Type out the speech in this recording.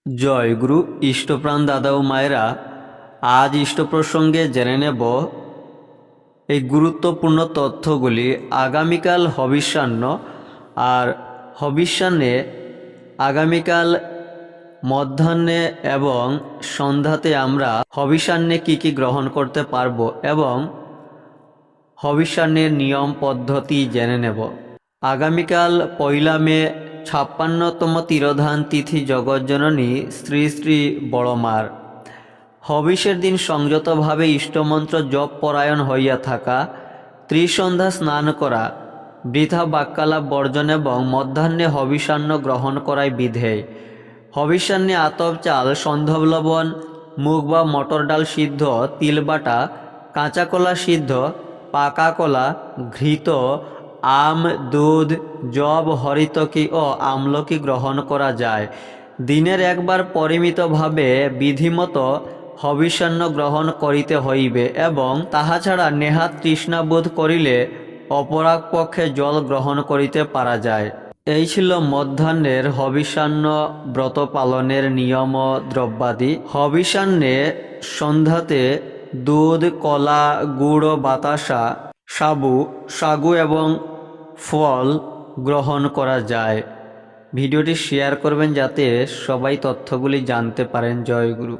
জয় গুরু ইষ্টপ্রাণ দাদা ও মায়েরা, আজ ইষ্ট প্রসঙ্গে জেনে নেব এই গুরুত্বপূর্ণ তথ্যগুলি। আগামীকাল হবিষ্যান্ন, আর হবিষ্যান্নে আগামীকাল মধ্যাহ্নে এবং সন্ধ্যাতে আমরা হবিষ্যান্নে কি কি গ্রহণ করতে পারবো এবং হবিষ্যান্নের নিয়ম পদ্ধতি জেনে নেব। আগামীকাল 1 মে 56তম তিরোধান তিথি জগজ্জননী শ্রী শ্রী বড়মার। হবিষের দিন সংযতভাবে ইষ্টমন্ত্র জপ পরায়ণ হইয়া থাকা, ত্রিসন্ধ্যা স্নান করা, বৃথা বাক্যালাপ বর্জন এবং মধ্যাহ্নে হবিষান্ন গ্রহণ করায় বিধেয়। হবিষ্যান্নে আতপ চাল, সন্ধব লবণ, মুগ বা মটর ডাল সিদ্ধ, তিলবাটা, কাঁচা কলা সিদ্ধ, পাকা কলা, ঘৃত, আম, দুধ, জব, হরিতকি ও আমলকি গ্রহণ করা যায়। দিনের একবার পরিমিতভাবে বিধিমতো হবিষ্যান্ন গ্রহণ করিতে হইবে এবং তাহা ছাড়া নেহাত তৃষ্ণাবোধ করিলে অপরাগ পক্ষে জল গ্রহণ করিতে পারা যায়। এই ছিল মধ্যাহ্নের হবিষ্যান্ন ব্রত পালনের নিয়ম ও দ্রব্যাদি। হবিষ্যান্নে সন্ধ্যাতে দুধ, কলা, গুড় ও বাতাসা, সাগু এবং ফল গ্রহণ করা যায়। ভিডিওটি শেয়ার করবেন যাতে সবাই তথ্যগুলি জানতে পারেন। জয় গুরু।